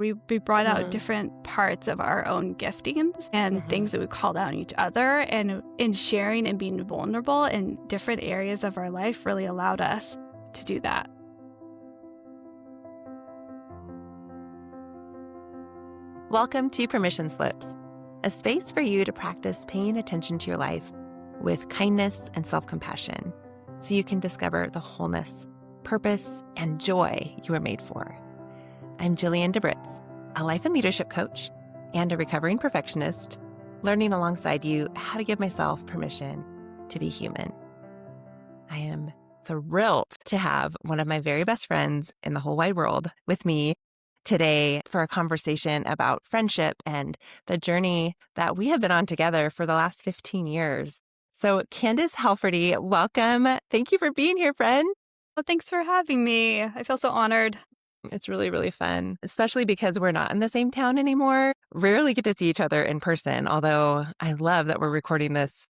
We brought out different parts of our own giftings and things that we called out in each other. And in sharing and being vulnerable in different areas of our life really allowed us to do that. Welcome to Permission Slips, a space for you to practice paying attention to your life with kindness and self-compassion so you can discover the wholeness, purpose, and joy you were made for. I'm Jillian DeBritz, a life and leadership coach and a recovering perfectionist, learning alongside you how to give myself permission to be human. I am thrilled to have one of my very best friends in the whole wide world with me today for a conversation about friendship and the journey that we have been on together for the last 15 years. So Kandice Halferty, welcome. Thank you for being here, friend. Well, thanks for having me. I feel so honored. It's really, really fun, especially because we're not in the same town anymore. Rarely get to see each other in person, although I love that we're recording this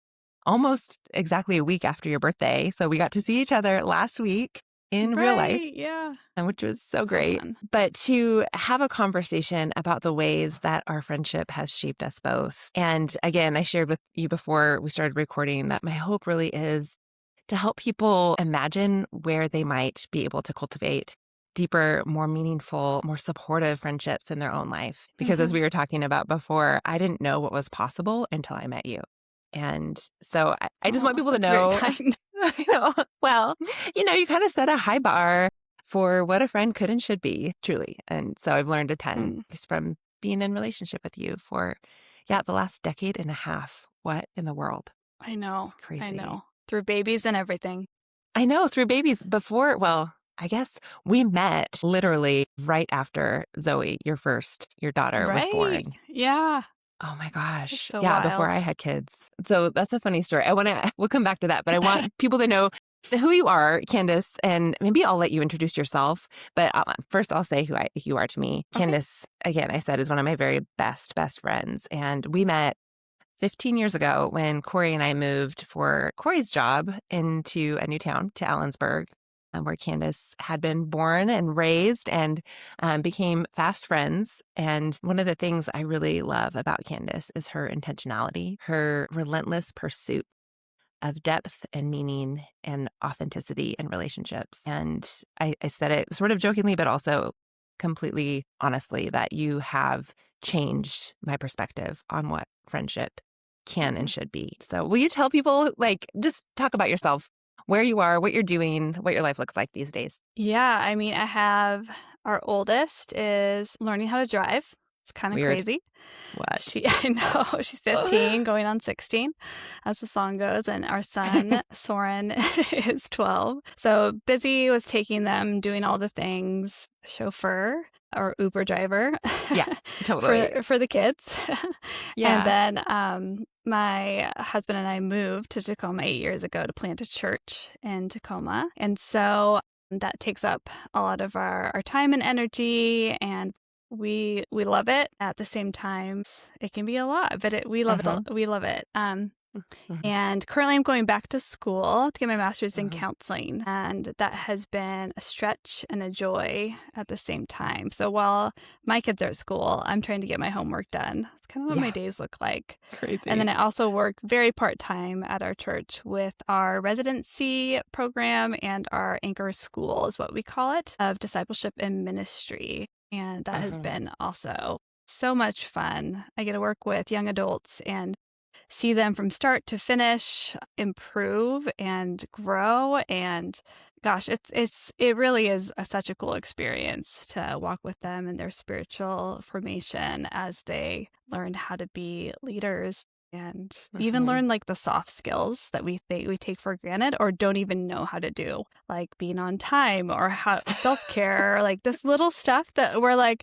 almost exactly a week after your birthday. So we got to see each other last week in real life, Yeah. which was so great. Fun. But to have a conversation about the ways that our friendship has shaped us both. And again, I shared with you before we started recording that my hope really is to help people imagine where they might be able to cultivate deeper, more meaningful, more supportive friendships in their own life. Because as we were talking about before, I didn't know what was possible until I met you. And so I just want people to know. Very kind. I know. Well, you kind of set a high bar for what a friend could and should be, truly. And so I've learned a ton just from being in relationship with you for, the last decade and a half. What in the world? I know. It's crazy. I know. Through babies and everything. I know. Through babies before, I guess we met literally right after Zoe, your daughter, was born. Yeah. Oh my gosh. So Yeah, wild. before I had kids. So that's a funny story. We'll come back to that, but I want people to know who you are, Kandice, and maybe I'll let you introduce yourself. But first I'll say who you are to me. Okay. Kandice, again, I said, is one of my very best friends. And we met 15 years ago when Corey and I moved for Corey's job into a new town, to Allensburg, where Kandice had been born and raised and became fast friends. And one of the things I really love about Kandice is her intentionality, her relentless pursuit of depth and meaning and authenticity in relationships. And I said it sort of jokingly, but also completely honestly, that you have changed my perspective on what friendship can and should be. So will you tell people, just talk about yourself, where you are, what you're doing, what your life looks like these days? Yeah. I mean, our oldest is learning how to drive. It's kind of Weird. crazy. What? I know. She's 15, going on 16, as the song goes. And our son, Soren, is 12. So busy with taking them, doing all the things, chauffeur or Uber driver. Yeah, totally. for the kids. Yeah. And then my husband and I moved to Tacoma 8 years ago to plant a church in Tacoma. And so that takes up a lot of our time and energy, and we love it. At the same time, it can be a lot, but we love it. We love it. And currently I'm going back to school to get my master's in counseling. And that has been a stretch and a joy at the same time. So while my kids are at school, I'm trying to get my homework done. That's kind of what my days look like. Crazy. And then I also work very part-time at our church with our residency program and our anchor school is what we call it, of discipleship and ministry. And that has been also so much fun. I get to work with young adults and see them from start to finish improve and grow. And gosh, it really is such a cool experience to walk with them in their spiritual formation as they learn how to be leaders and even learn the soft skills that we take for granted or don't even know how to do, like being on time or how self-care, this little stuff that we're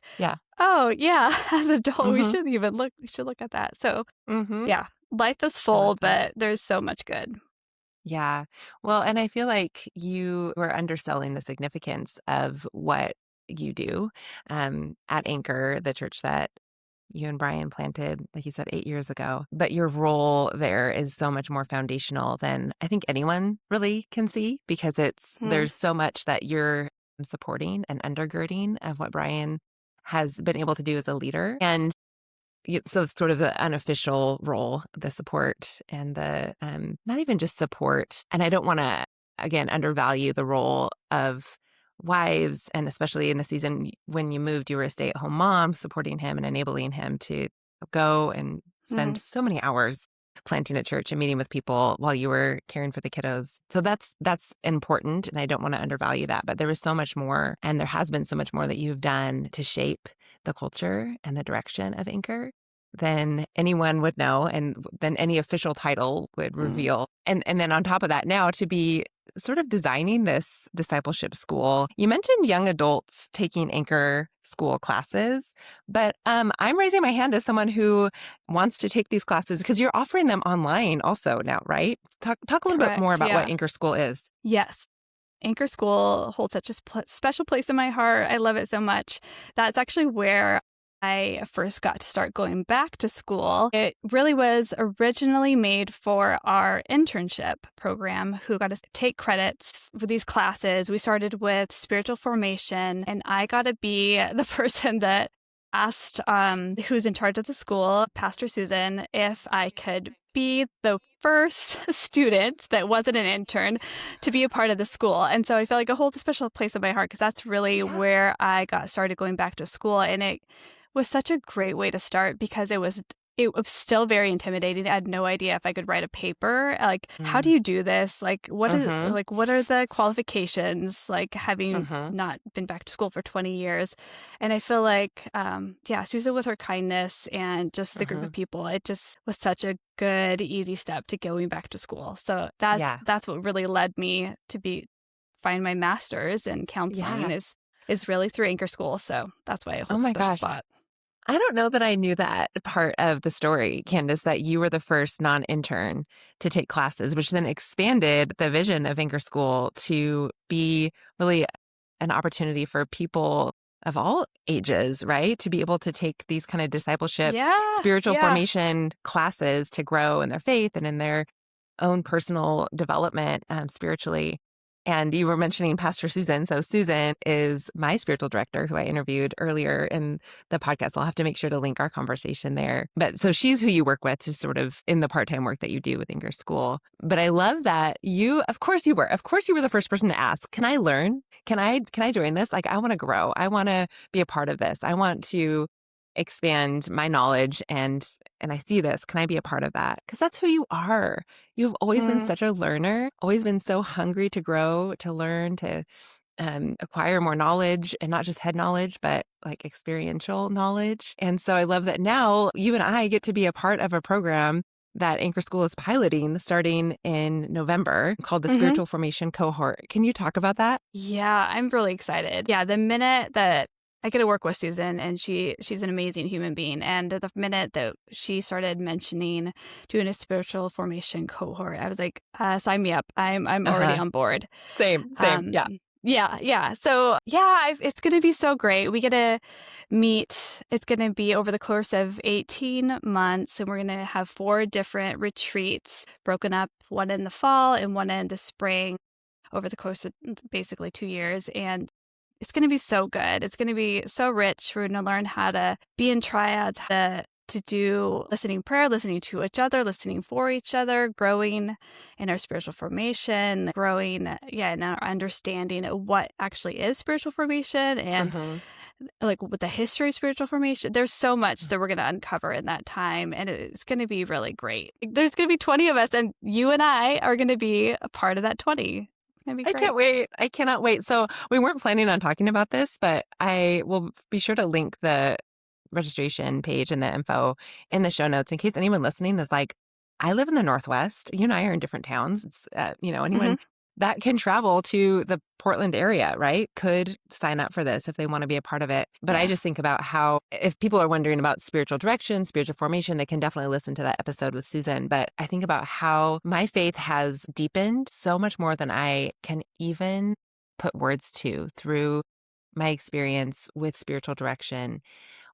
oh yeah, as adult we should look at that. So yeah, life is full, but there's so much good. Yeah. Well, and I feel like you were underselling the significance of what you do at Anchor, the church that you and Brian planted, like you said, 8 years ago. But your role there is so much more foundational than I think anyone really can see, because there's so much that you're supporting and undergirding of what Brian has been able to do as a leader. And so it's sort of the unofficial role, the support and the not even just support. And I don't want to, again, undervalue the role of wives. And especially in the season when you moved, you were a stay-at-home mom, supporting him and enabling him to go and spend Mm, so many hours planting a church and meeting with people while you were caring for the kiddos. So that's important. And I don't want to undervalue that. But there was so much more, and there has been so much more that you've done to shape the culture and the direction of Anchor than anyone would know and than any official title would mm. reveal. And then on top of that, now to be sort of designing this discipleship school. You mentioned young adults taking Anchor school classes, but I'm raising my hand as someone who wants to take these classes because you're offering them online also now, right? Talk a little bit more Correct. about what Yeah. Anchor School is. Yes. Anchor School holds such a special place in my heart. I love it so much. That's actually where I first got to start going back to school. It really was originally made for our internship program, who got to take credits for these classes. We started with spiritual formation, and I got to be the person that asked who's in charge of the school, Pastor Susan, if I could be the first student that wasn't an intern to be a part of the school. And so I feel like it holds a special place in my heart because that's really Yeah. where I got started going back to school. And it was such a great way to start because it was still very intimidating. I had no idea if I could write a paper. Like, how do Mm. you do this? Like, Mm-hmm. what are the qualifications? Like, having Mm-hmm. not been back to school for 20 years. And I feel like, yeah, Susan with her kindness and just the group Mm-hmm. of people, it just was such a good, easy step to going back to school. So that's Yeah. that's what really led me to find my master's in counseling Yeah. is really through Anchor School. So that's why it Oh holds a my special gosh. spot. I don't know that I knew that part of the story, Candace, that you were the first non-intern to take classes, which then expanded the vision of Anchor School to be really an opportunity for people of all ages, right? To be able to take these kind of discipleship, Yeah, spiritual yeah. formation classes to grow in their faith and in their own personal development spiritually. And you were mentioning Pastor Susan. So Susan is my spiritual director who I interviewed earlier in the podcast. I'll have to make sure to link our conversation there. But so she's who you work with to sort of in the part-time work that you do with Anchor School. But I love that of course you were the first person to ask, can I learn? Can I join this? Like, I want to grow. I want to be a part of this. I want to expand my knowledge and I see this. Can I be a part of that? Because that's who you are. You've always been Mm, such a learner, always been so hungry to grow, to learn, to acquire more knowledge and not just head knowledge, but like experiential knowledge. And so I love that now you and I get to be a part of a program that Anchor School is piloting starting in November called the hmm. Spiritual Formation Cohort. Can you talk about that? Yeah, I'm really excited. Yeah, the minute that I get to work with Susan, and she's an amazing human being. And the minute that she started mentioning doing a spiritual formation cohort, I was like, sign me up. I'm already Uh-huh. on board. Same. Um, Yeah. yeah, yeah. So yeah, it's gonna be so great. We get to meet. It's gonna be over the course of 18 months, and we're gonna have 4 different retreats broken up, one in the fall and one in the spring, over the course of basically 2 years. And it's going to be so good. It's going to be so rich. We're going to learn how to be in triads, how to do listening prayer, listening to each other, listening for each other, growing in our spiritual formation, growing, yeah, in our understanding of what actually is spiritual formation and Mm-hmm. like with the history of spiritual formation. There's so much that we're going to uncover in that time, and it's going to be really great. There's going to be 20 of us, and you and I are going to be a part of that 20. It's going to be I can't great. wait. I cannot wait. So we weren't planning on talking about this, but I will be sure to link the registration page and the info in the show notes in case anyone listening is like, I live in the Northwest. You and I are in different towns. It's, anyone Hmm. that can travel to the Portland area, right? Could sign up for this if they want to be a part of it. But I Yeah. just think about how if people are wondering about spiritual direction, spiritual formation, they can definitely listen to that episode with Susan. But I think about how my faith has deepened so much more than I can even put words to through my experience with spiritual direction,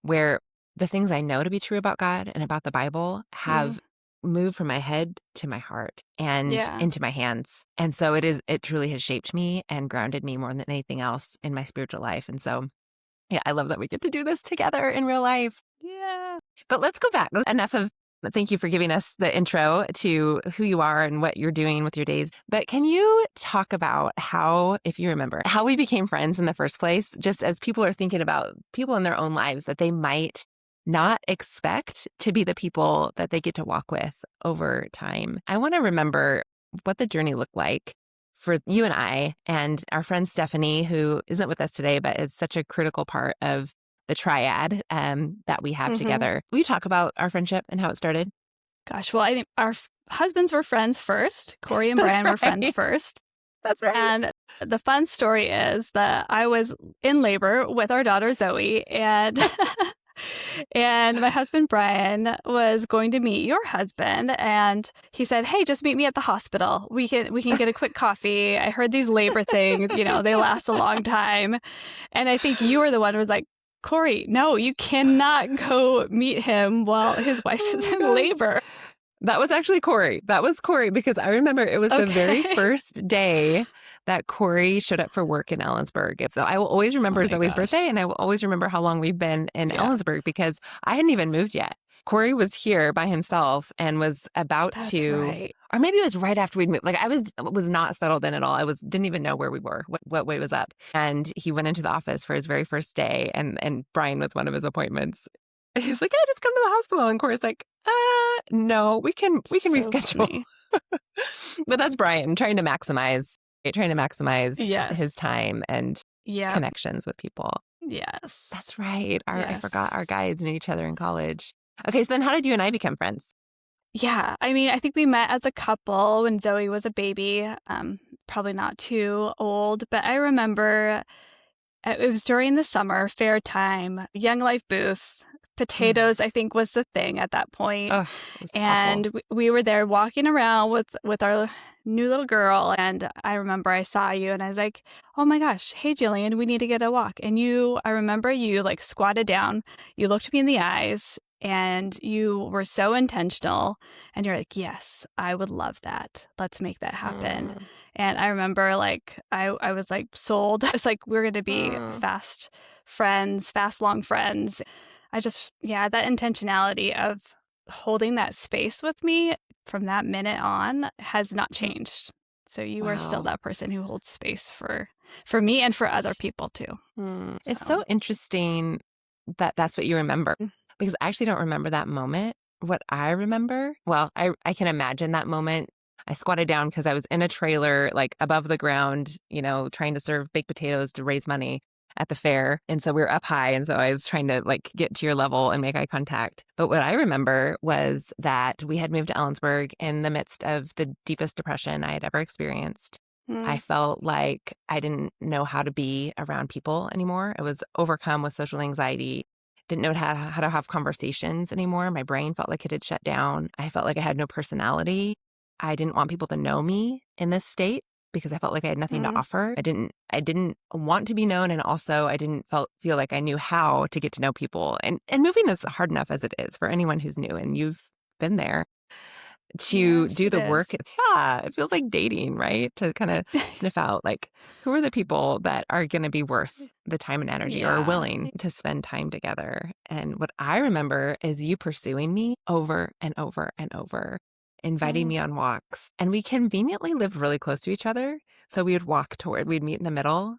where the things I know to be true about God and about the Bible Hmm. have moved from my head to my heart and Yeah. into my hands. And so it truly has shaped me and grounded me more than anything else in my spiritual life. And so Yeah, I love that we get to do this together in real life. Yeah. But let's go back. Enough of thank you for giving us the intro to who you are and what you're doing with your days. But can you talk about how, if you remember, how we became friends in the first place, just as people are thinking about people in their own lives that they might not expect to be the people that they get to walk with over time? I want to remember what the journey looked like for you and our friend Stephanie, who isn't with us today, but is such a critical part of the triad that we have together. Will you talk about our friendship and how it started? Gosh, well, I think our husbands were friends first. Corey and That's Brian were friends right. first. That's right. And the fun story is that I was in labor with our daughter Zoe, and and my husband Brian was going to meet your husband, and he said, "Hey, just meet me at the hospital. We can get a quick coffee. I heard these labor things, they last a long time." And I think you were the one who was like, "Corey, no, you cannot go meet him while his wife is in labor." That was actually Corey. That was Corey, because I remember it was the very first day that Corey showed up for work in Ellensburg. So I will always remember Zoe's birthday, and I will always remember how long we've been in Ellensburg, because I hadn't even moved yet. Corey was here by himself and was about Right. or maybe it was right after we'd moved. Like I was not settled in at all. Didn't even know where we were, what way was up. And he went into the office for his very first day, and Brian was one of his appointments. He's like, "Hey, just come to the hospital." And Corey's like, no, we can reschedule." But that's Brian trying to maximize his time and connections with people. Yes. That's right. I forgot our guys knew each other in college. Okay, so then how did you and I become friends? Yeah, I mean, I think we met as a couple when Zoe was a baby, probably not too old, but I remember it was during the summer fair time, Young Life booth. Potatoes, I think, was the thing at that point. Oh, it was And awful. we were there walking around with our new little girl. And I remember I saw you and I was like, "Oh my gosh, hey, Jillian, we need to get a walk." And I remember you like squatted down, you looked me in the eyes, and you were so intentional. And you're like, "Yes, I would love that. Let's make that happen." And I remember like, I was like sold. It's like, we're going to be fast long friends. That intentionality of holding that space with me from that minute on has not changed. So you are still that person who holds space for me and for other people too. It's so interesting that that's what you remember, because I actually don't remember that moment. What I remember, well, I can imagine that moment. I squatted down because I was in a trailer, like above the ground, trying to serve baked potatoes to raise money at the fair. And so we were up high. And so I was trying to like get to your level and make eye contact. But what I remember was that we had moved to Ellensburg in the midst of the deepest depression I had ever experienced. I felt like I didn't know how to be around people anymore. I was overcome with social anxiety, didn't know how to have conversations anymore. My brain felt like it had shut down. I felt like I had no personality. I didn't want people to know me in this state, because I felt like I had nothing to offer. I didn't want to be known, and also I didn't feel like I knew how to get to know people. And moving is hard enough as it is for anyone who's new, and you've been there to do the work. Yeah, it feels like dating, right? To kind of sniff out like, who are the people that are going to be worth the time and energy or are willing to spend time together. And what I remember is you pursuing me over and over and over, inviting me on walks. And we conveniently lived really close to each other. So we'd meet in the middle.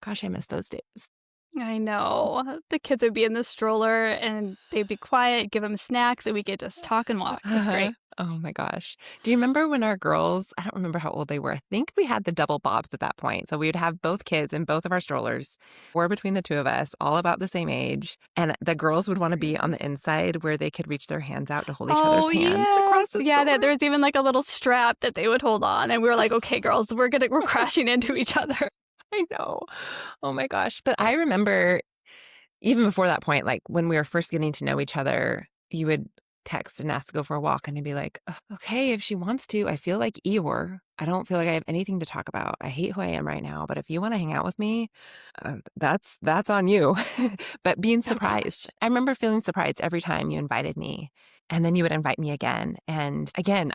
Gosh, I miss those days. I know. The kids would be in the stroller and they'd be quiet, give them snacks, and we could just talk and walk. It's great. Oh my gosh. Do you remember when our girls, I don't remember how old they were. I think we had the double bobs at that point. So we would have both kids in both of our strollers, or between the two of us, all about the same age. And the girls would want to be on the inside where they could reach their hands out to hold each other's hands across the stroller. There was even like a little strap that they would hold on. And we were like, "Okay, girls, we're crashing into each other." I know. Oh my gosh. But I remember even before that point, like when we were first getting to know each other, you would text and ask to go for a walk, and I'd be like, "Okay, if she wants to. I feel like Eeyore. I don't feel like I have anything to talk about. I hate who I am right now, but if you want to hang out with me, that's on you." But being surprised. I remember feeling surprised every time you invited me, and then you would invite me again. And again,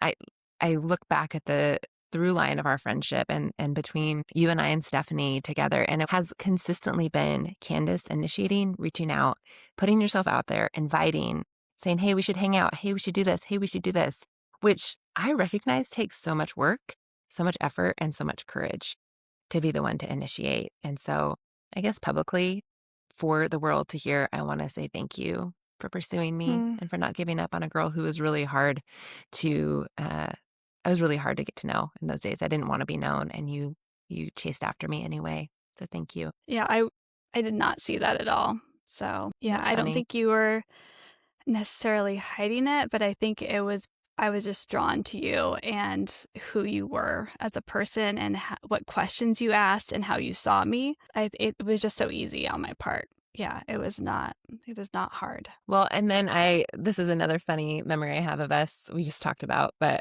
I look back at the through line of our friendship and between you and I and Stephanie together. And it has consistently been Candice initiating, reaching out, putting yourself out there, inviting, saying, hey, we should hang out. Hey, we should do this. Hey, we should do this, which I recognize takes so much work, so much effort, and so much courage to be the one to initiate. And so I guess publicly for the world to hear, I want to say thank you for pursuing me and for not giving up on a girl who was really hard to, I was really hard to get to know in those days. I didn't want to be known, and you chased after me anyway. So thank you. Yeah, I did not see that at all. So yeah, I don't Funny. think you were necessarily hiding it, but I think I was just drawn to you and who you were as a person and what questions you asked and how you saw me. It was just so easy on my part. Yeah, it was not hard. Well, and then this is another funny memory I have of us. We just talked about, but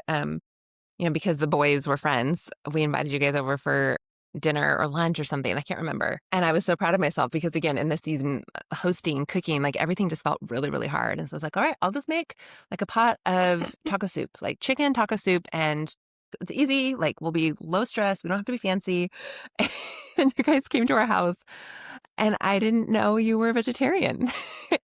because the boys were friends, we invited you guys over for dinner or lunch or something. I can't remember. And I was so proud of myself because, again, in this season, hosting, cooking, like everything just felt really, really hard. And so I was like, all right, I'll just make like a pot of taco soup, like chicken taco soup. And it's easy. Like we'll be low stress. We don't have to be fancy. And you guys came to our house and I didn't know you were a vegetarian.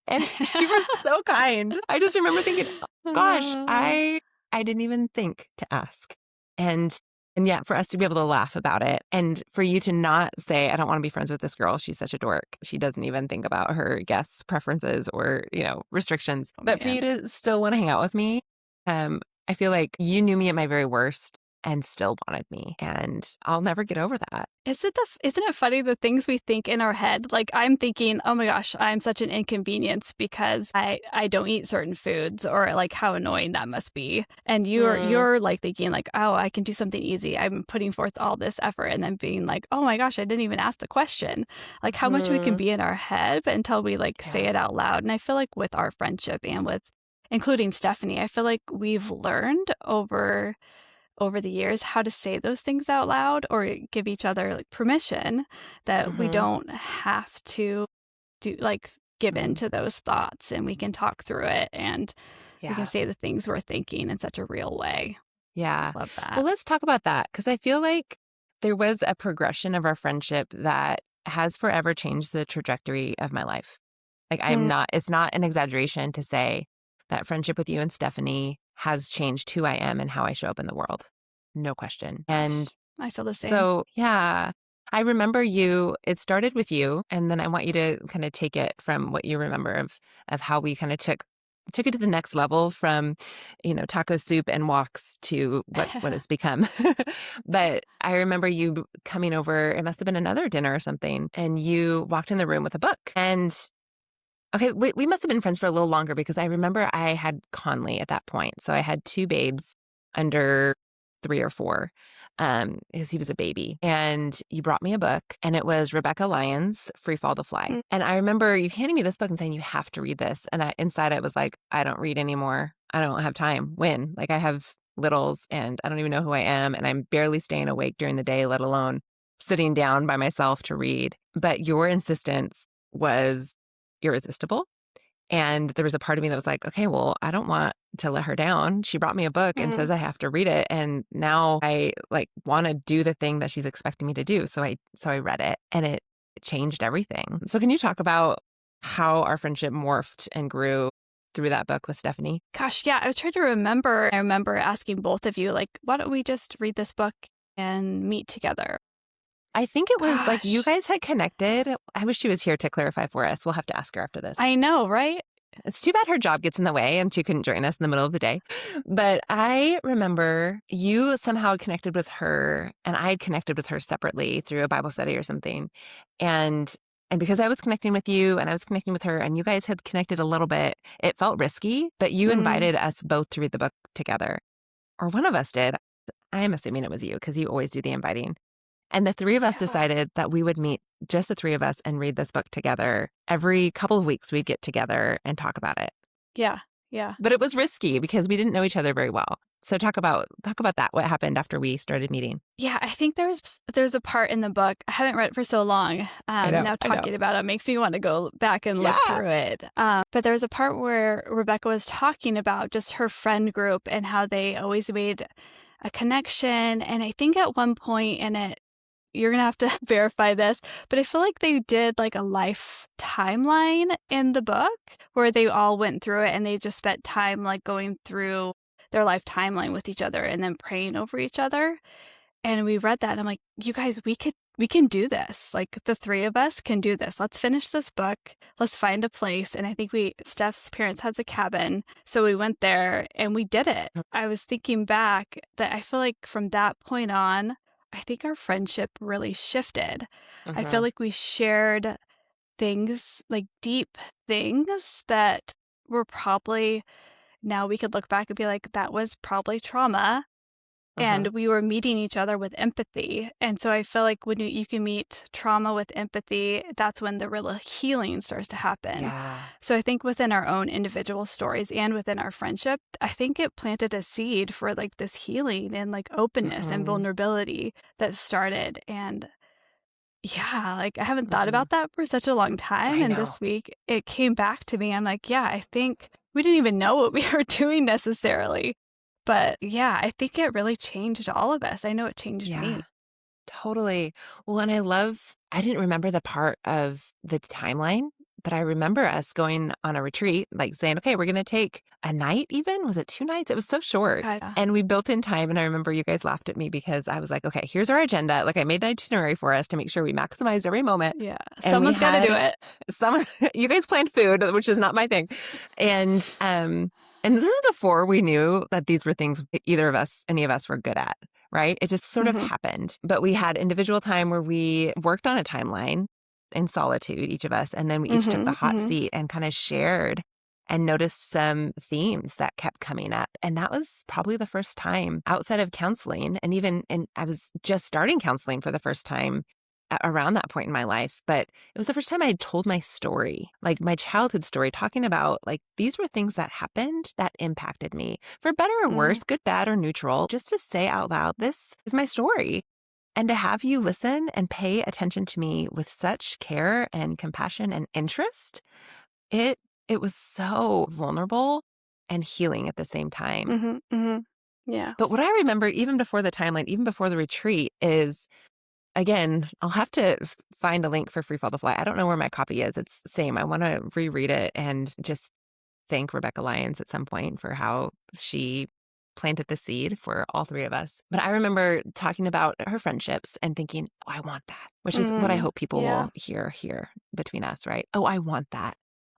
And you were so kind. I just remember thinking, gosh, I didn't even think to ask. And yet for us to be able to laugh about it and for you to not say, I don't want to be friends with this girl. She's such a dork. She doesn't even think about her guests' preferences or, restrictions. But for you to still want to hang out with me, I feel like you knew me at my very worst and still wanted me. And I'll never get over that. Isn't it funny the things we think in our head? Like I'm thinking, oh my gosh, I'm such an inconvenience because I don't eat certain foods, or like how annoying that must be. And you're like thinking like, oh, I can do something easy. I'm putting forth all this effort, and then being like, oh my gosh, I didn't even ask the question. Like how much we can be in our head, but until we say it out loud. And I feel like with our friendship and with including Stephanie, I feel like we've learned over the years how to say those things out loud or give each other permission that we don't have to give in to those thoughts, and we can talk through it, and we can say the things we're thinking in such a real way. Yeah. Love that. Well, let's talk about that because I feel like there was a progression of our friendship that has forever changed the trajectory of my life. Like it's not an exaggeration to say that friendship with you and Stephanie has changed who I am and how I show up in the world. No question. And I feel the same. So, yeah, I remember it started with you, and then I want you to kind of take it from what you remember of how we kind of took it to the next level from, taco soup and walks to what it's become. But I remember you coming over, it must have been another dinner or something, and you walked in the room with a book. And okay, we must have been friends for a little longer because I remember I had Conley at that point. So I had two babes under 3 or 4 because he was a baby. And you brought me a book, and it was Rebecca Lyons' Free Fall to Fly. And I remember you handing me this book and saying, you have to read this. And inside it was like, I don't read anymore. I don't have time. When? Like I have littles and I don't even know who I am. And I'm barely staying awake during the day, let alone sitting down by myself to read. But your insistence was irresistible. And there was a part of me that was like, okay, well, I don't want to let her down. She brought me a book and says I have to read it. And now I want to do the thing that she's expecting me to do. So I read it, and it changed everything. So can you talk about how our friendship morphed and grew through that book with Stephanie? Gosh, yeah, I was trying to remember. I remember asking both of you, like, why don't we just read this book and meet together? I think it was like you guys had connected. I wish she was here to clarify for us. We'll have to ask her after this. I know, right? It's too bad her job gets in the way and she couldn't join us in the middle of the day. But I remember you somehow connected with her, and I had connected with her separately through a Bible study or something. And because I was connecting with you and I was connecting with her and you guys had connected a little bit, it felt risky, but you invited us both to read the book together. Or one of us did. I'm assuming it was you because you always do the inviting. And the 3 of us decided that we would meet, just the 3 of us, and read this book together. Every couple of weeks, we'd get together and talk about it. Yeah, yeah. But it was risky because we didn't know each other very well. So talk about that. What happened after we started meeting? Yeah, I think there's a part in the book. I haven't read it for so long. Now talking about it makes me want to go back and look through it. But there was a part where Rebecca was talking about just her friend group and how they always made a connection. And I think at one point in it, you're going to have to verify this, but I feel like they did like a life timeline in the book where they all went through it and they just spent time like going through their life timeline with each other and then praying over each other. And we read that and I'm like, you guys, we can do this. Like the three of us can do this. Let's finish this book. Let's find a place. And I think Steph's parents has a cabin. So we went there and we did it. I was thinking back that I feel like from that point on, I think our friendship really shifted. I feel like we shared things, like deep things that were probably, now we could look back and be like, that was probably trauma. And we were meeting each other with empathy. And so I feel like when you can meet trauma with empathy, that's when the real healing starts to happen. Yeah. So I think within our own individual stories and within our friendship, I think it planted a seed for like this healing and like openness and vulnerability that started. And yeah, like I haven't thought about that for such a long time. I And know. this week it came back to me. I'm like, yeah, I think we didn't even know what we were doing necessarily. But yeah, I think it really changed all of us. I know it changed Yeah. me. Totally. Well, and I didn't remember the part of the timeline, but I remember us going on a retreat, like saying, okay, we're going to take a night even. Was it 2 nights? It was so short. Yeah. And we built in time. And I remember you guys laughed at me because I was like, okay, here's our agenda. Like I made an itinerary for us to make sure we maximized every moment. Yeah. And Someone's got to do it. you guys planned food, which is not my thing. And this is before we knew that these were things any of us were good at. Right? It just sort of happened. But we had individual time where we worked on a timeline in solitude, each of us. And then we each took the hot seat and kind of shared and noticed some themes that kept coming up. And that was probably the first time outside of counseling. And I was just starting counseling for the first time around that point in my life. But it was the first time I had told my story, like my childhood story, talking about like these were things that happened that impacted me for better or worse, good, bad, or neutral, just to say out loud, this is my story. And to have you listen and pay attention to me with such care and compassion and interest, it was so vulnerable and healing at the same time. Yeah. But what I remember, even before the timeline, even before the retreat, is again, I'll have to find a link for Free Fall to Fly. I don't know where my copy is. It's the same. I want to reread it and just thank Rebecca Lyons at some point for how she planted the seed for all three of us. But I remember talking about her friendships and thinking, oh, I want that, which is what I hope people will hear here between us, right? Oh, I want that.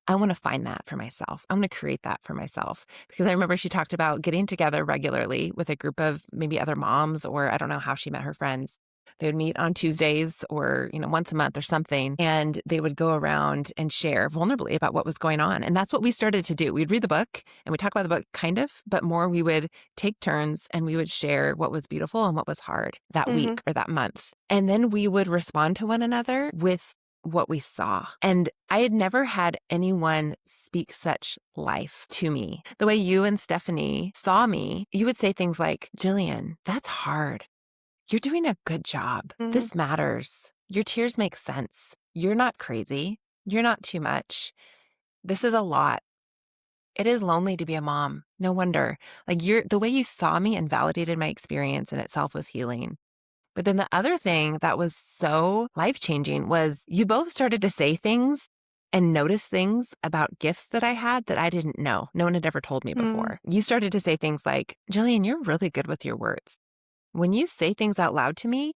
I want to find that for myself. I'm going to create that for myself. Because I remember she talked about getting together regularly with a group of maybe other moms, or I don't know how she met her friends. They would meet on Tuesdays or, once a month or something, and they would go around and share vulnerably about what was going on. And that's what we started to do. We'd read the book and we talk about the book kind of, but more we would take turns and we would share what was beautiful and what was hard that week or that month. And then we would respond to one another with what we saw. And I had never had anyone speak such life to me. The way you and Stephanie saw me, you would say things like, Jillian, that's hard. You're doing a good job. This matters. Your tears make sense. You're not crazy. You're not too much. This is a lot. It is lonely to be a mom. No wonder. Like the way you saw me and validated my experience in itself was healing. But then the other thing that was so life-changing was you both started to say things and notice things about gifts that I had that I didn't know. No one had ever told me before. You started to say things like, Jillian, you're really good with your words. When you say things out loud to me,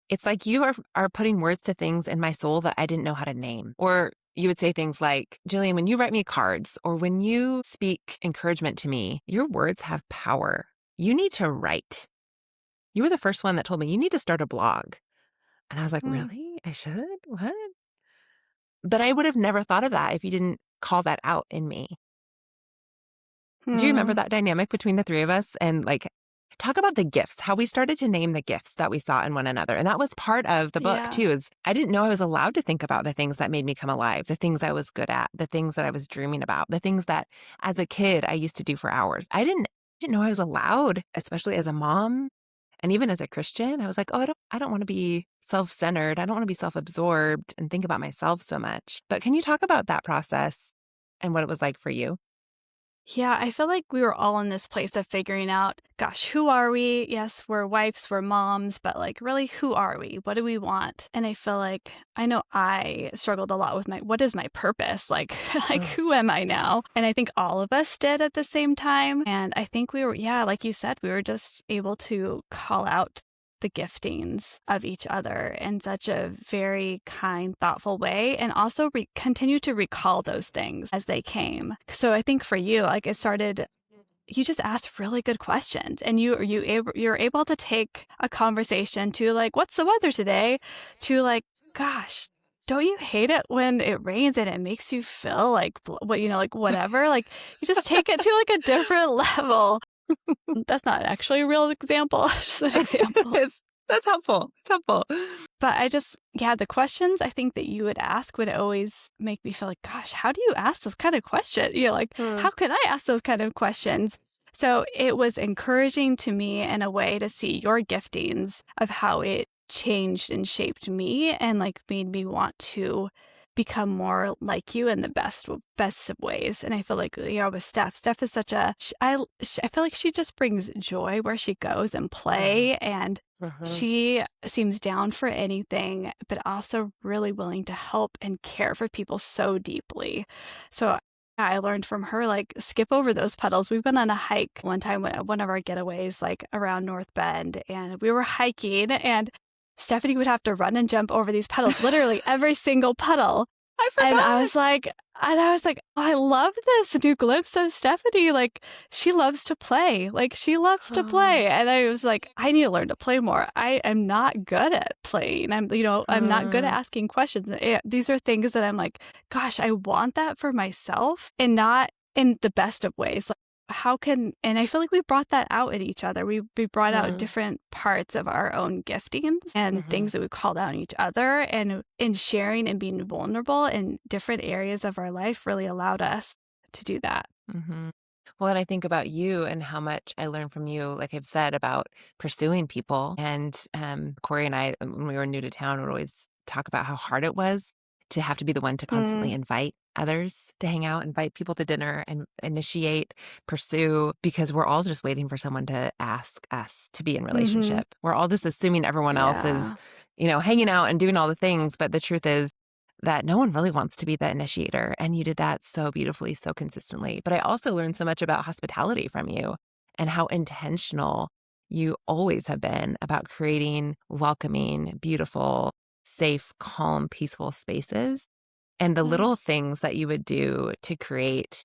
it's like you are putting words to things in my soul that I didn't know how to name. Or you would say things like, Jillian, when you write me cards or when you speak encouragement to me, your words have power. You need to write. You were the first one that told me you need to start a blog. And I was like, really? I should? What? But I would have never thought of that if you didn't call that out in me. Do you remember that dynamic between the three of us? And like, talk about the gifts, how we started to name the gifts that we saw in one another. And that was part of the book too, is I didn't know I was allowed to think about the things that made me come alive, the things I was good at, the things that I was dreaming about, the things that as a kid I used to do for hours. I didn't know I was allowed, especially as a mom and even as a Christian. I was like, oh, I don't want to be self-centered. I don't want to be self-absorbed and think about myself so much. But can you talk about that process and what it was like for you? Yeah, I feel like we were all in this place of figuring out, gosh, who are we? Yes, we're wives, we're moms, but like, really, who are we? What do we want? And I feel like I know I struggled a lot with what is my purpose? Like, like Ugh. who am I now? And I think all of us did at the same time. And I think we were, yeah, like you said, we were just able to call out the giftings of each other in such a very kind, thoughtful way, and also continue to recall those things as they came. So I think for you, like it started, you just asked really good questions, and you're able to take a conversation to like, what's the weather today, to like, gosh, don't you hate it when it rains and it makes you feel like what like whatever, like you just take it to like a different level. That's not actually a real example. It's just an example. That's helpful. It's helpful. But I just, yeah, the questions I think that you would ask would always make me feel like, gosh, how do you ask those kind of questions? Like, Hmm. how can I ask those kind of questions? So it was encouraging to me in a way to see your giftings of how it changed and shaped me and like made me want to become more like you in the best of ways. And I feel like, with Steph is such I feel like she just brings joy where she goes and Uh, play, and uh-huh. she seems down for anything, but also really willing to help and care for people so deeply. So I learned from her, like, skip over those puddles. We went on a hike one time, one of our getaways, like around North Bend, and we were hiking, and Stephanie would have to run and jump over these puddles, literally every single puddle. I And forgot. I was like, oh, I love this new glimpse of Stephanie. Like, she loves to play. Like, she loves to play. And I was like, I need to learn to play more. I am not good at playing. I'm not good at asking questions. These are things that I'm like, gosh, I want that for myself, and not in the best of ways. Like, and I feel like we brought that out in each other. We brought out Mhm, different parts of our own giftings and mhm, things that we called out in each other, and in sharing and being vulnerable in different areas of our life really allowed us to do that. mhm. Well, and I think about you and how much I learned from you, like I've said, about pursuing people. And Corey and I, when we were new to town, would always talk about how hard it was to have to be the one to constantly Mm, invite others to hang out, invite people to dinner, and initiate, pursue, because we're all just waiting for someone to ask us to be in mm-hmm. relationship. We're all just assuming everyone else is, Yeah. hanging out and doing all the things. But the truth is, that no one really wants to be the initiator. And you did that so beautifully, so consistently. But I also learned so much about hospitality from you and how intentional you always have been about creating welcoming, beautiful, safe, calm, peaceful spaces and the Mm, little things that you would do to create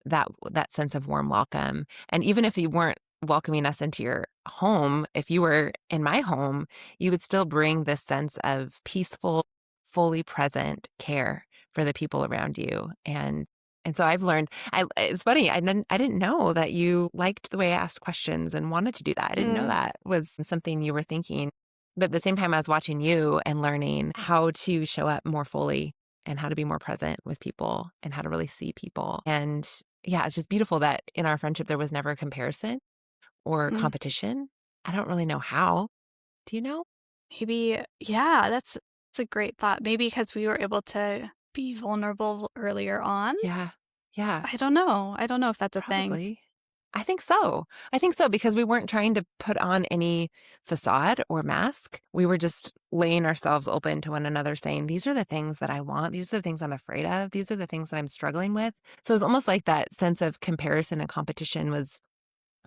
that sense of warm welcome. And even if you weren't welcoming us into your home, if you were in my home, you would still bring this sense of peaceful, fully present care for the people around you. And so I've learned it's funny, I didn't know that you liked the way I asked questions and wanted to do that. I didn't know mm, that was something you were thinking. But at the same time I was watching you and learning how to show up more fully and how to be more present with people and how to really see people. And yeah, it's just beautiful that in our friendship there was never a comparison or mm. competition. I don't really know how. Do you know? Maybe, yeah, that's a great thought. Maybe because we were able to be vulnerable earlier on. Yeah. Yeah. I don't know. I don't know if that's a thing. Probably. I think so. I think so because we weren't trying to put on any facade or mask. We were just laying ourselves open to one another, saying, these are the things that I want. These are the things I'm afraid of. These are the things that I'm struggling with. So it's almost like that sense of comparison and competition was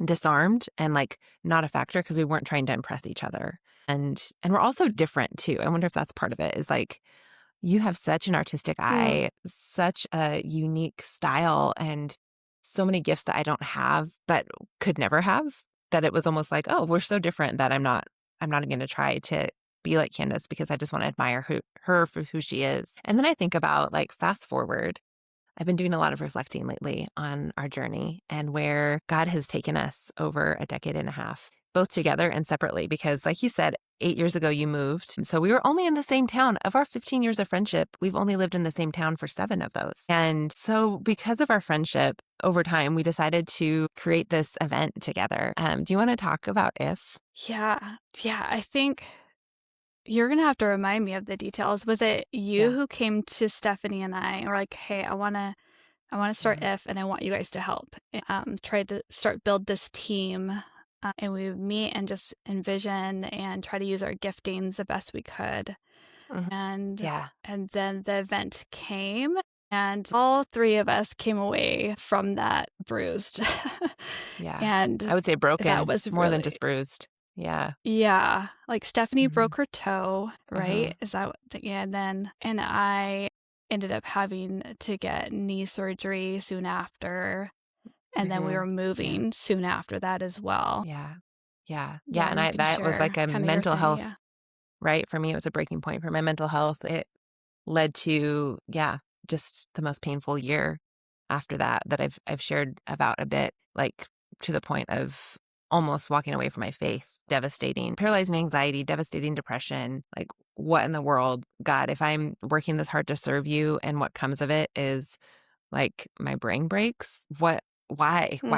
disarmed and like not a factor because we weren't trying to impress each other. And we're also different too. I wonder if that's part of it is like you have such an artistic Mm, eye, such a unique style, and so many gifts that I don't have, but could never have. That it was almost like, oh, we're so different that I'm not going to try to be like Candace because I just want to admire her for who she is. And then I think about like fast forward. I've been doing a lot of reflecting lately on our journey and where God has taken us over a decade and a half, both together and separately. Because, like you said, 8 years ago, you moved. And so we were only in the same town. Of our 15 years of friendship, we've only lived in the same town for 7 of those. And so, because of our friendship over time, we decided to create this event together. Do you want to talk about if? yeah. Yeah. I think you're gonna have to remind me of the details. Was it you Yeah. who came to Stephanie and I and were like, "Hey, I want to start if, and I want you guys to help. Try to build this team. And we would meet and just envision and try to use our giftings the best we could. Mhm. And Yeah. then the event came, and all three of us came away from that bruised. Yeah. I And would say that broken was more than really, just bruised. Yeah. yeah, like Stephanie Mhm. broke her toe, right? Mhm. Is that what yeah, and I ended up having to get knee surgery soon after, and then we were Mhm. Yeah. moving soon after that as well. Yeah. Yeah. Yeah, Yeah, and you I can that was like share a kind of your mental thing, health, yeah. right? For me, it was a breaking point for my mental health. It led to, yeah, just the most painful year after that I've shared about a bit, like to the point of almost walking away from my faith, devastating, paralyzing anxiety, devastating depression. Like, what in the world, God, if I'm working this hard to serve you and what comes of it is like my brain breaks, why? Mm,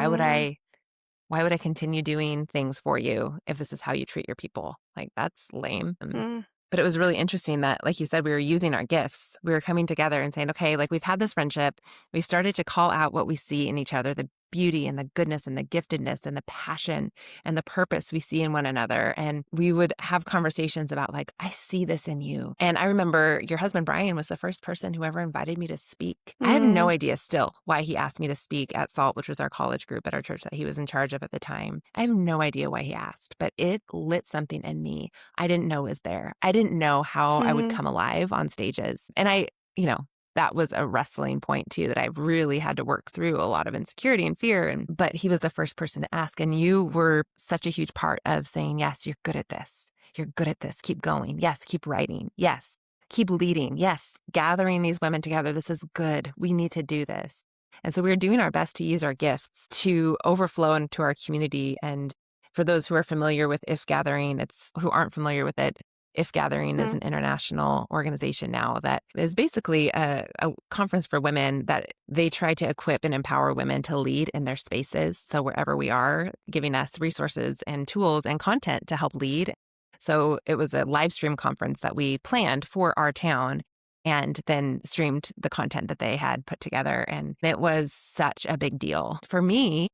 Why would I continue doing things for you if this is how you treat your people? Like, that's lame. mm, But it was really interesting that, like you said, we were using our gifts. We were coming together and saying, okay, like we've had this friendship. We've started to call out what we see in each other, the beauty and the goodness and the giftedness and the passion and the purpose we see in one another. And we would have conversations about, like, I see this in you. And I remember your husband, Brian, was the first person who ever invited me to speak. I have no mm, idea still why he asked me to speak at SALT, which was our college group at our church that he was in charge of at the time. I have no idea why he asked, but it lit something in me I didn't know was there. I didn't know how I would mm, come alive on stages. And you know, that was a wrestling point too, that I really had to work through a lot of insecurity and fear. But he was the first person to ask. And you were such a huge part of saying, yes, you're good at this. You're good at this. Keep going. Yes, keep writing. Yes, keep leading. Yes, gathering these women together. This is good. We need to do this. And so we were doing our best to use our gifts to overflow into our community. And for those who are familiar with If Gathering, who aren't familiar with it, If Gathering is mm, an international organization now that is basically a conference for women that they try to equip and empower women to lead in their spaces. So wherever we are, giving us resources and tools and content to help lead. So it was a live stream conference that we planned for our town and then streamed the content that they had put together. And it was such a big deal for me,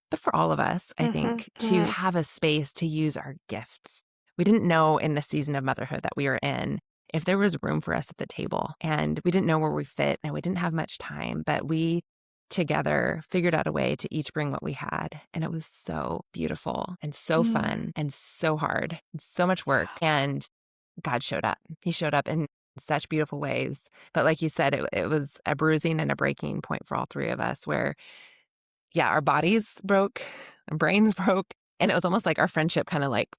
but for all of us, I mhm, think, to mhm, have a space to use our gifts. We didn't know in the season of motherhood that we were in if there was room for us at the table. And we didn't know where we fit and we didn't have much time, but we together figured out a way to each bring what we had. And it was so beautiful and so mm. fun and so hard and so much work. And God showed up. He showed up in such beautiful ways. But like you said, it was a bruising and a breaking point for all three of us where yeah, our bodies broke, our brains broke, and it was almost like our friendship kind of like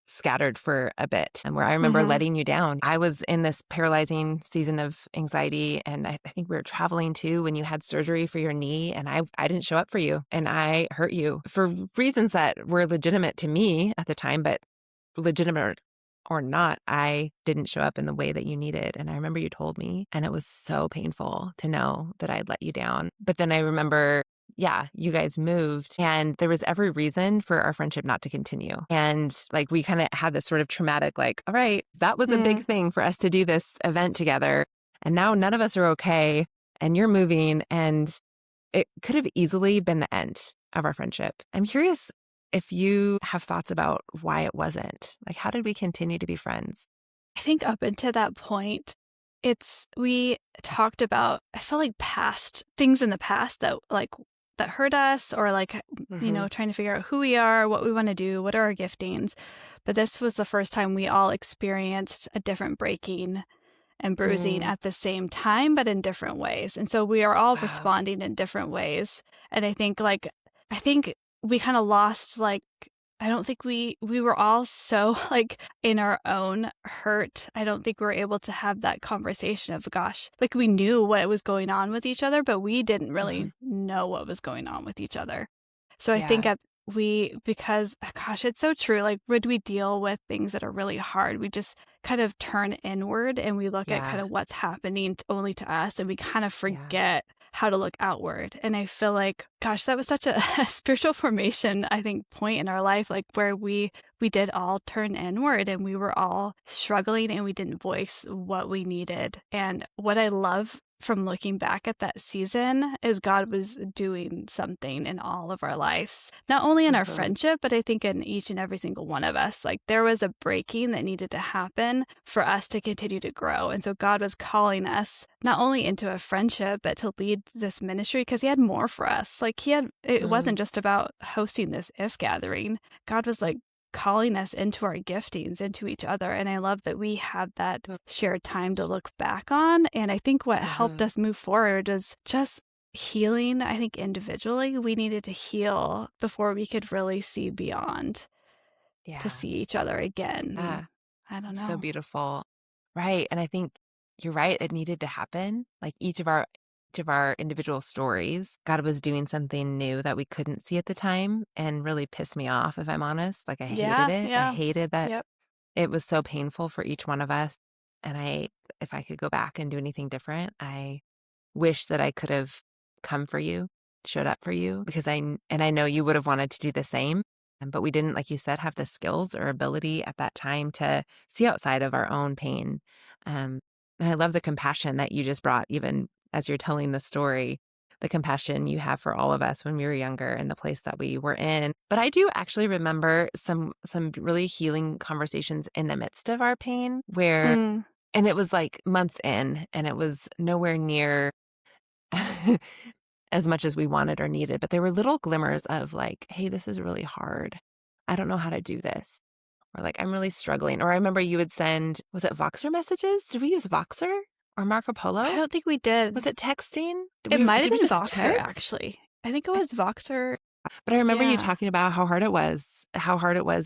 scattered for a bit. And where I remember Mhm, letting you down. I was in this paralyzing season of anxiety, and I think we were traveling too when you had surgery for your knee, and I didn't show up for you, and I hurt you for reasons that were legitimate to me at the time, but legitimate or not, I didn't show up in the way that you needed. And I remember you told me, and it was so painful to know that I'd let you down. But then I remember, yeah, you guys moved, and there was every reason for our friendship not to continue. And like we kind of had this sort of traumatic, like, all right, that was a mm. big thing for us to do this event together. And now none of us are okay. And you're moving, and it could have easily been the end of our friendship. I'm curious if you have thoughts about why it wasn't. Like, how did we continue to be friends? I think up until that point, we talked about, I feel like past things in the past that that hurt us, or like, Hmm. trying to figure out who we are, what we want to do, what are our giftings. But this was the first time we all experienced a different breaking and bruising Mm, at the same time, but in different ways. And so we are all wow. responding in different ways. And I think we kind of lost, like, I don't think we were all so like in our own hurt. I don't think we were able to have that conversation of, gosh, like we knew what was going on with each other, but we didn't Hmm. really know what was going on with each other. So I think Yeah. because gosh, it's so true. Like, would we deal with things that are really hard? We just kind of turn inward and we look at kind Yeah. of what's happening only to us, and we kind of Yeah. forget how to look outward. And I feel like, gosh, that was such a, a spiritual formation, I think, point in our life, like where we did all turn inward and we were all struggling and we didn't voice what we needed. And what I love from looking back at that season is God was doing something in all of our lives, not only in our friendship, but I think in each and every single one of us. Like there was a breaking that needed to happen for us to continue to grow. And so God was calling us not only into a friendship, but to lead this ministry because he had more for us. Like it wasn't just about hosting this if gathering. God was like calling us into our giftings, into each other. And I love that we had that shared time to look back on. And I think what helped us move forward is just healing. I think individually we needed to heal before we could really see beyond to see each other again. Yeah. I don't So know. beautiful. Right. And I think you're right. It needed to happen. Like each of our individual stories, God was doing something new that we couldn't see at the time and really pissed me off, if I'm honest. Like I hated Yeah, it. I yeah. hated that Yep. it was so painful for each one of us. And if I could go back and do anything different, I wish that I could have come for you, showed up for you, because I know you would have wanted to do the same. But we didn't, like you said, have the skills or ability at that time to see outside of our own pain. Um, and I love the compassion that you just brought, even as you're telling the story, the compassion you have for all of us when we were younger and the place that we were in. But I do actually remember some really healing conversations in the midst of our pain where, Mm. and it was like months in, and it was nowhere near as much as we wanted or needed, but there were little glimmers of like, hey, this is really hard. I don't know how to do this. Or like, I'm really struggling. Or I remember you would send, was it Voxer messages? Did we use Voxer or Marco I Polo? don't think we did. Was it texting? It might have Did we been just Voxer, text? actually. I think it was Voxer. But I remember you Yeah. talking about how hard it was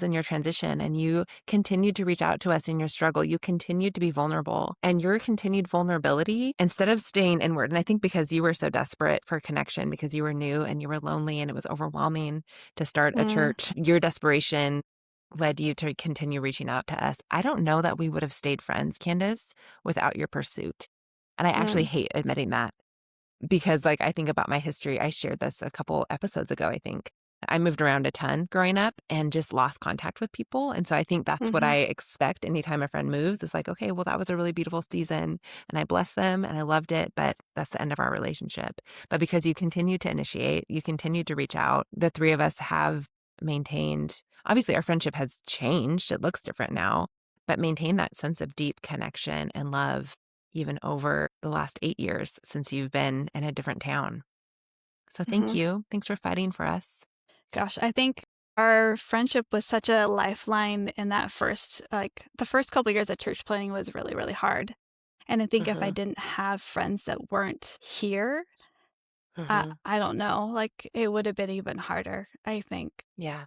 in your transition. And you continued to reach out to us in your struggle. You continued to be vulnerable, and your continued vulnerability, instead of staying inward. And I think because you were so desperate for connection, because you were new and you were lonely and it was overwhelming to start a Mm. church, your desperation led you to continue reaching out to us. I don't know that we would have stayed friends, Candice, without your pursuit. And I actually Mm. hate admitting that, because like I think about my history. I shared this a couple episodes ago, I think. I moved around a ton growing up and just lost contact with people. And so I think that's what Mm-hmm. I expect anytime a friend moves. It's like, okay, well, that was a really beautiful season and I bless them and I loved it, but that's the end of our relationship. But because you continue to initiate, you continue to reach out, the three of us have maintained, obviously our friendship has changed. It looks different now, but maintain that sense of deep connection and love even over the last 8 years since you've been in a different town. So thank Mm-hmm. you. Thanks for fighting for us. Gosh, I think our friendship was such a lifeline in that the first couple years of church planning was really, really hard. And I think if I Mm-hmm. didn't have friends that weren't here, Mm-hmm. I don't know, like it would have been even harder, I think. Yeah.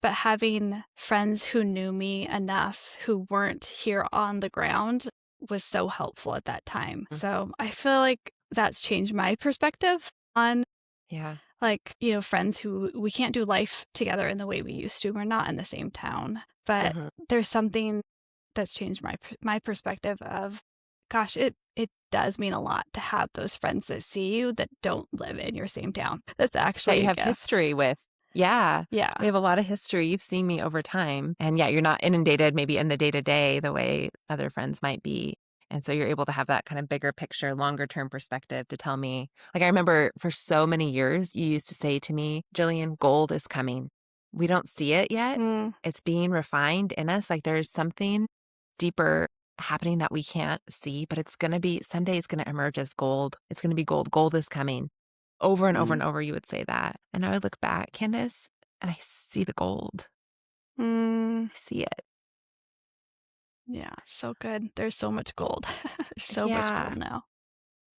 But having friends who knew me enough who weren't here on the ground was so helpful at that time. Mm. So I feel like that's changed my perspective on Yeah. friends who we can't do life together in the way we used to. We're not in the same town, but Mm-hmm. there's something that's changed my perspective of, gosh, it does mean a lot to have those friends that see you that don't live in your same town. That's That actually you a have gift. history with. Yeah. We Yeah. have a lot of history. You've seen me over time. And yeah, you're not inundated maybe in the day to day the way other friends might be. And so you're able to have that kind of bigger picture, longer term perspective to tell me. Like I remember for so many years, you used to say to me, Jillian, gold is coming. We don't see it yet. Mm, It's being refined in us. Like there's something deeper happening that we can't see, but it's going to be, someday it's going to emerge as gold. It's going to be gold. Gold is coming. Over and over mm, and over, you would say that. And I would look back, Candice, and I see the gold. mm. I see it. Yeah, so good. There's so much gold. There's so much gold Yeah. now.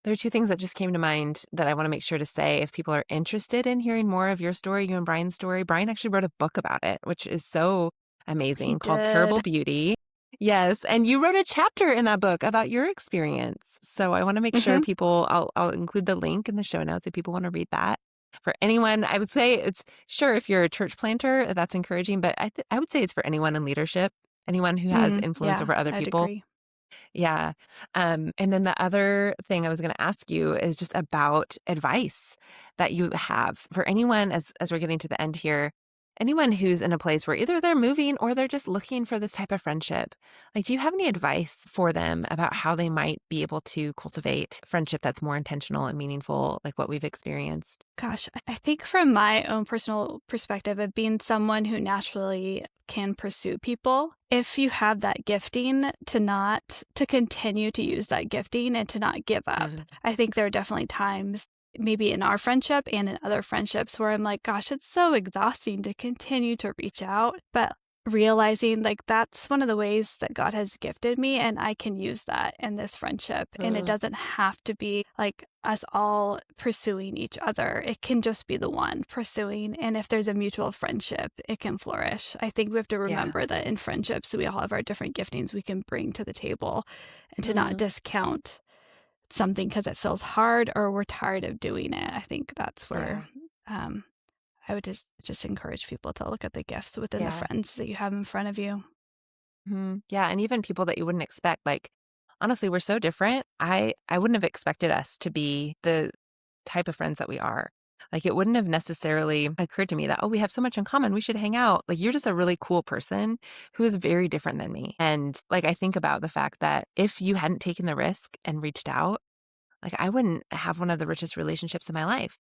There are two things that just came to mind that I want to make sure to say if people are interested in hearing more of your story, you and Brian's story. Brian actually wrote a book about it, which is so He amazing, called Terrible did. Beauty. Yes, and you wrote a chapter in that book about your experience. So I want to make sure Hmm. people, I'll include the link in the show notes if people want to read that. For anyone, I would say it's sure if you're a church planter, that's encouraging, but I would say it's for anyone in leadership, anyone who has Mm, influence yeah, over other I'd people. agree. Yeah. And then the other thing I was going to ask you is just about advice that you have for anyone as we're getting to the end here. anyone who's in a place where either they're moving or they're just looking for this type of friendship, like, do you have any advice for them about how they might be able to cultivate friendship that's more intentional and meaningful, like what we've experienced? Gosh, I think from my own personal perspective of being someone who naturally can pursue people, if you have that gifting, to continue to use that gifting and to not give up. Mm, I think there are definitely times, maybe in our friendship and in other friendships, where I'm like, gosh, it's so exhausting to continue to reach out. But realizing like that's one of the ways that God has gifted me, and I can use that in this friendship. And it mm, doesn't have to be like us all pursuing each other. It can just be the one pursuing. And if there's a mutual friendship, it can flourish. I think we have to yeah. remember that in friendships, we all have our different giftings we can bring to the table, and to not Mm, discount something because it feels hard or we're tired of doing it. I think that's where yeah. um, I would just encourage people to look at the gifts within the Yeah. friends that you have in front of you. Yeah. And even people that you wouldn't expect, like, honestly, we're so different. I wouldn't have expected us to be the type of friends that we are. Like, it wouldn't have necessarily occurred to me that, oh, we have so much in common. We should hang out. Like, you're just a really cool person who is very different than me. And like, I think about the fact that if you hadn't taken the risk and reached out, like, I wouldn't have one of the richest relationships in my life.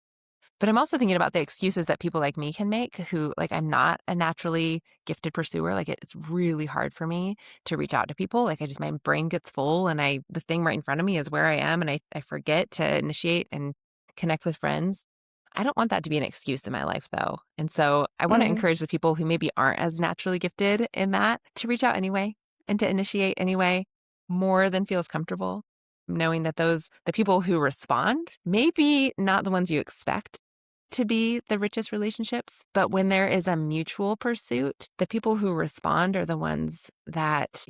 But I'm also thinking about the excuses that people like me can make who, like, I'm not a naturally gifted pursuer. Like, it's really hard for me to reach out to people. Like, my brain gets full and the thing right in front of me is where I am, and I forget to initiate and connect with friends. I don't want that to be an excuse in my life, though. And so I want to Mm, encourage the people who maybe aren't as naturally gifted in that to reach out anyway and to initiate anyway, more than feels comfortable, knowing that the people who respond may be not the ones you expect to be the richest relationships. But when there is a mutual pursuit, the people who respond are the ones that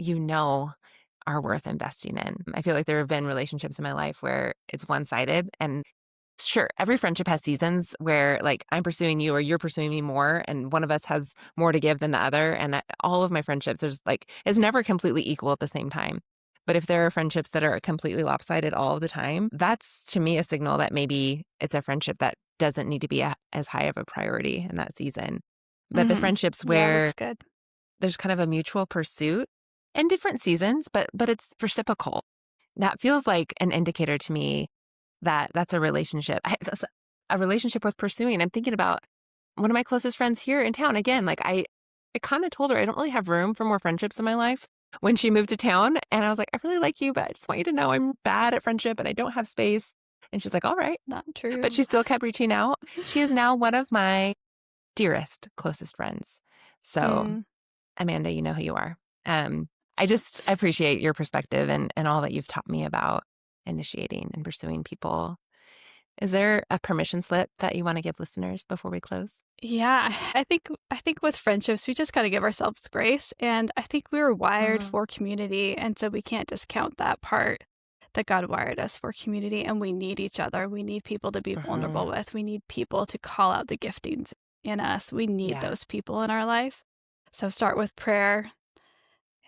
are worth investing in. I feel like there have been relationships in my life where it's one-sided. And sure, every friendship has seasons where, like, I'm pursuing you or you're pursuing me more, and one of us has more to give than the other. And all of my friendships, it's never completely equal at the same time. But if there are friendships that are completely lopsided all of the time, that's to me a signal that maybe it's a friendship that doesn't need to be as high of a priority in that season. But the hmm friendships Yeah, that's where good. there's kind of a mutual pursuit in different seasons, but it's reciprocal, that feels like an indicator to me that that's a relationship. That's a relationship worth pursuing. I'm thinking about one of my closest friends here in town. Again, like, I kind of told her I don't really have room for more friendships in my life when she moved to town. And I was like, I really like you, but I just want you to know I'm bad at friendship and I don't have space. And she's like, all right. Not But true. she still kept reaching out. She is now one of my dearest, closest friends. So, Mm. Amanda, you know who you are. Um, I appreciate your perspective and all that you've taught me about initiating and pursuing people. Is there a permission slip that you want to give listeners before we close? Yeah, I think with friendships, we just got to give ourselves grace, and I think we were wired Mm, for community, and so we can't discount that part that God wired us for community, and we need each other. We need people to be mhm. vulnerable with. We need people to call out the giftings in us. We need Yeah, those people in our life. So start with prayer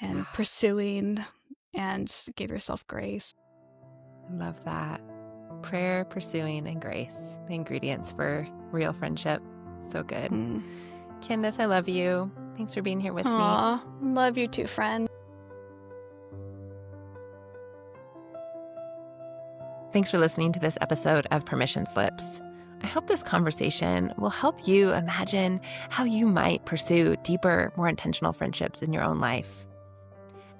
yeah. and pursuing, and give yourself grace. I love that. Prayer, pursuing, and grace, the ingredients for real friendship. So good. Mm. Candace, I love you. Thanks for being here with me. Aw, love you too, friend. Thanks for listening to this episode of Permission Slips. I hope this conversation will help you imagine how you might pursue deeper, more intentional friendships in your own life.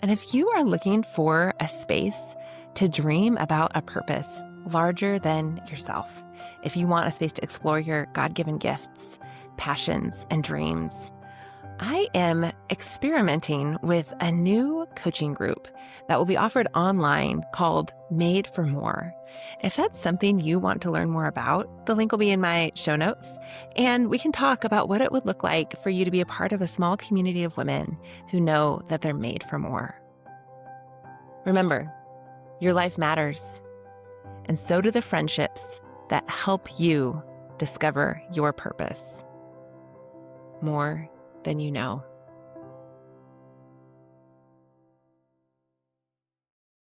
And if you are looking for a space to dream about a purpose larger than yourself, if you want a space to explore your God-given gifts, passions, and dreams, I am experimenting with a new coaching group that will be offered online called Made for More. If that's something you want to learn more about, the link will be in my show notes, and we can talk about what it would look like for you to be a part of a small community of women who know that they're made for more. Remember, your life matters, and so do the friendships that help you discover your purpose more than you know.